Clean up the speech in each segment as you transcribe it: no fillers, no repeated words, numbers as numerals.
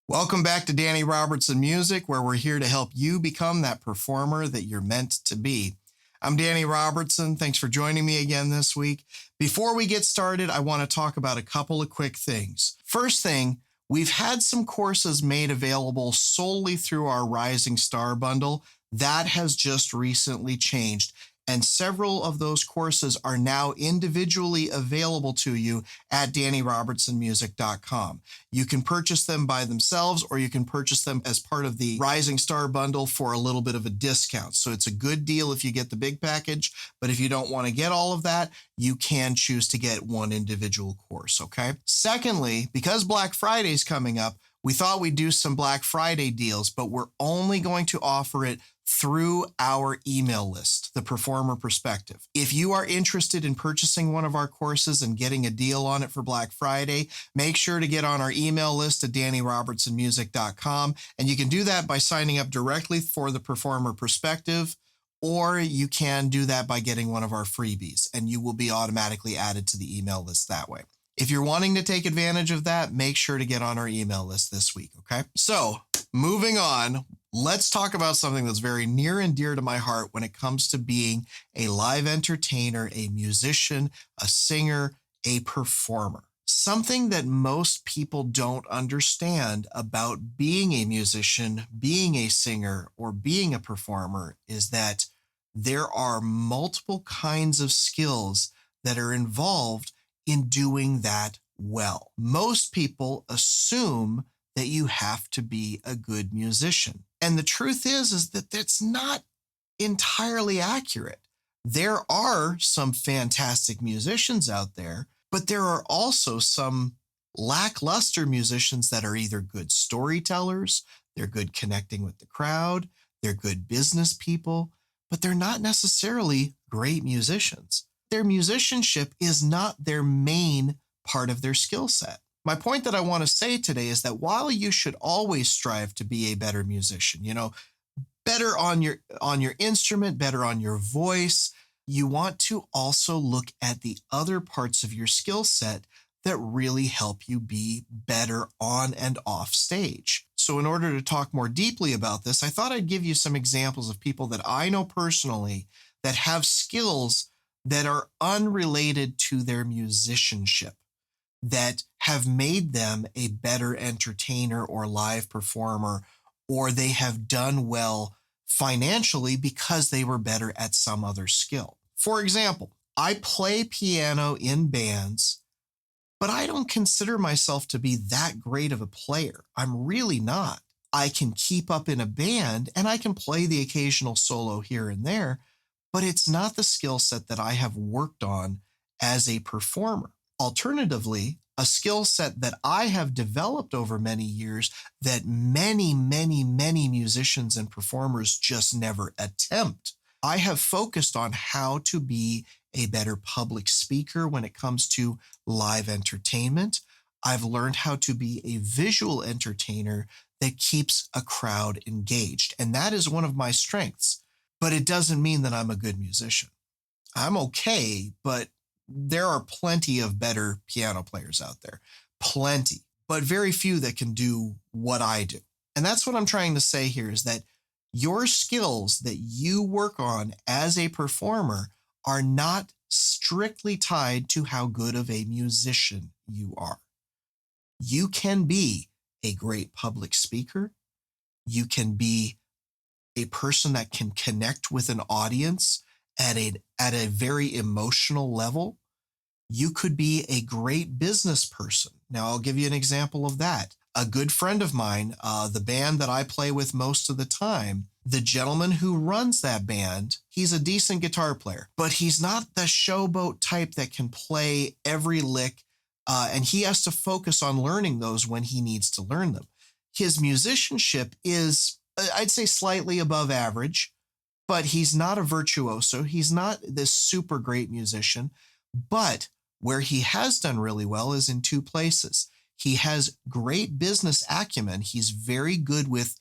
Welcome back to Danny Robertson Music, where we're here to help you become that performer that you're meant to be. I'm Danny Robertson. Thanks for joining me again this week. Before we get started, I want to talk about a couple of quick things. First thing, we've had some courses made available solely through our Rising Star bundle. That has just recently changed, and several of those courses are now individually available to you at DannyRobertsonMusic.com. You can purchase them by themselves, or you can purchase them as part of the Rising Star bundle for a little bit of a discount. So it's a good deal if you get the big package, but if you don't want to get all of that, you can choose to get one individual course, okay? Secondly, because Black Friday is coming up, we thought we'd do some Black Friday deals, but we're only going to offer it through our email list, the Performer Perspective. If you are interested in purchasing one of our courses and getting a deal on it for Black Friday, make sure to get on our email list at DannyRobertsonMusic.com. And you can do that by signing up directly for the Performer Perspective, or you can do that by getting one of our freebies, and you will be automatically added to the email list that way. If you're wanting to take advantage of that, make sure to get on our email list this week, okay? So, moving on, let's talk about something that's very near and dear to my heart when it comes to being a live entertainer, a musician, a singer, a performer. Something that most people don't understand about being a musician, being a singer, or being a performer is that there are multiple kinds of skills that are involved in doing that well. Most people assume that you have to be a good musician. And the truth is that that's not entirely accurate. There are some fantastic musicians out there, but there are also some lackluster musicians that are either good storytellers, they're good connecting with the crowd, they're good business people, but they're not necessarily great musicians. Their musicianship is not their main part of their skill set. My point that I want to say today is that while you should always strive to be a better musician, better on your instrument, better on your voice, you want to also look at the other parts of your skill set that really help you be better on and off stage. So in order to talk more deeply about this, I thought I'd give you some examples of people that I know personally that have skills that are unrelated to their musicianship, that have made them a better entertainer or live performer, or they have done well financially because they were better at some other skill. For example, I play piano in bands, but I don't consider myself to be that great of a player. I'm really not. I can keep up in a band and I can play the occasional solo here and there, but it's not the skill set that I have worked on as a performer. Alternatively, a skill set that I have developed over many years that many musicians and performers just never attempt. I have focused on how to be a better public speaker when it comes to live entertainment. I've learned how to be a visual entertainer that keeps a crowd engaged, and that is one of my strengths. But it doesn't mean that I'm a good musician. I'm okay, but there are plenty of better piano players out there. Plenty, but very few that can do what I do. And that's what I'm trying to say here is that your skills that you work on as a performer are not strictly tied to how good of a musician you are. You can be a great public speaker. You can be a person that can connect with an audience at a very emotional level. You could be a great business person. Now, I'll give you an example of that. A good friend of mine, the band that I play with most of the time, the gentleman who runs that band, he's a decent guitar player, but he's not the showboat type that can play every lick, and he has to focus on learning those when he needs to learn them. His musicianship is, I'd say, slightly above average, but he's not a virtuoso. He's not this super great musician, but where he has done really well is in two places. He has great business acumen. He's very good with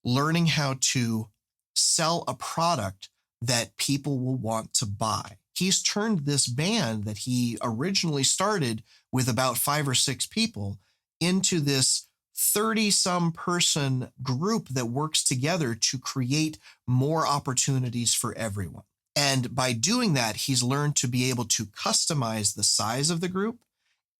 learning how to sell a product that people will want to buy. He's turned this band that he originally started with about 5 or 6 people into this 30-some person group that works together to create more opportunities for everyone. And by doing that, he's learned to be able to customize the size of the group,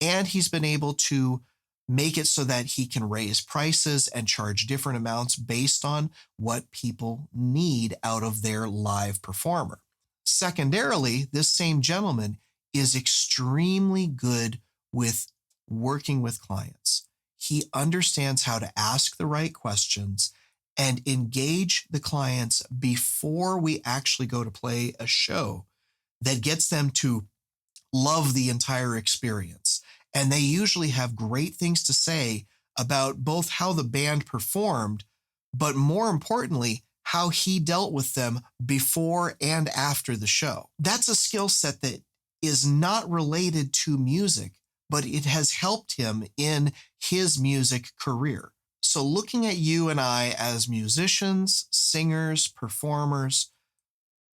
and he's been able to make it so that he can raise prices and charge different amounts based on what people need out of their live performer. Secondarily, this same gentleman is extremely good with working with clients. He understands how to ask the right questions and engage the clients before we actually go to play a show that gets them to love the entire experience. And they usually have great things to say about both how the band performed, but more importantly, how he dealt with them before and after the show. That's a skill set that is not related to music, but it has helped him in his music career. So looking at you and I as musicians, singers, performers,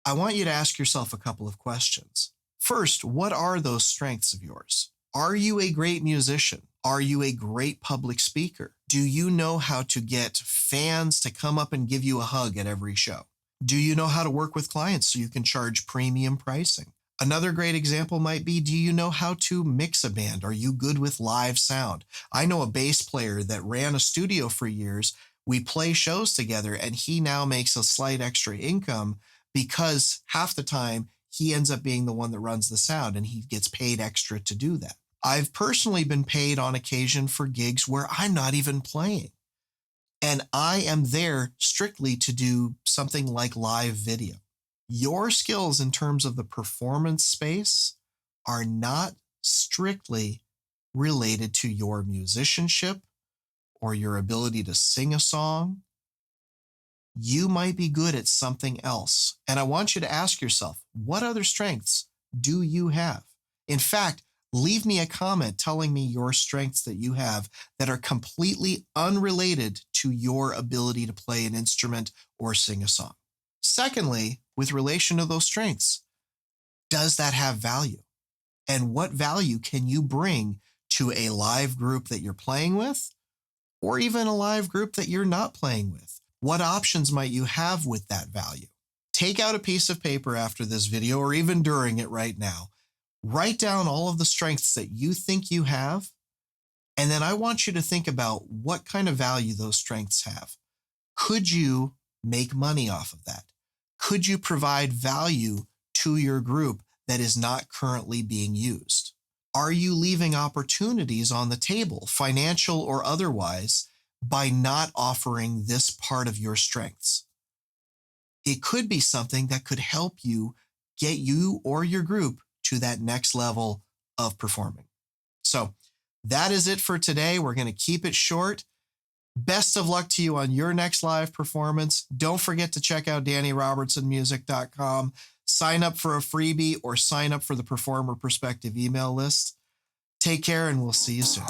I want you to ask yourself a couple of questions. First, what are those strengths of yours? Are you a great musician? Are you a great public speaker? Do you know how to get fans to come up and give you a hug at every show? Do you know how to work with clients so you can charge premium pricing? Another great example might be, do you know how to mix a band? Are you good with live sound? I know a bass player that ran a studio for years. We play shows together, and he now makes a slight extra income because half the time he ends up being the one that runs the sound, and he gets paid extra to do that. I've personally been paid on occasion for gigs where I'm not even playing, and I am there strictly to do something like live video. Your skills in terms of the performance space are not strictly related to your musicianship or your ability to sing a song. You might be good at something else. And I want you to ask yourself, what other strengths do you have? In fact, leave me a comment telling me your strengths that you have that are completely unrelated to your ability to play an instrument or sing a song. Secondly, with relation to those strengths, does that have value? And what value can you bring to a live group that you're playing with, or even a live group that you're not playing with? What options might you have with that value? Take out a piece of paper after this video, or even during it right now. Write down all of the strengths that you think you have, and then I want you to think about what kind of value those strengths have. Could you make money off of that? Could you provide value to your group that is not currently being used? Are you leaving opportunities on the table, financial or otherwise, by not offering this part of your strengths? It could be something that could help you get you or your group to that next level of performing. So that is it for today. We're going to keep it short. Best of luck to you on your next live performance. Don't forget to check out DannyRobertsonMusic.com. Sign up for a freebie or sign up for the Performer Perspective email list. Take care, and we'll see you soon.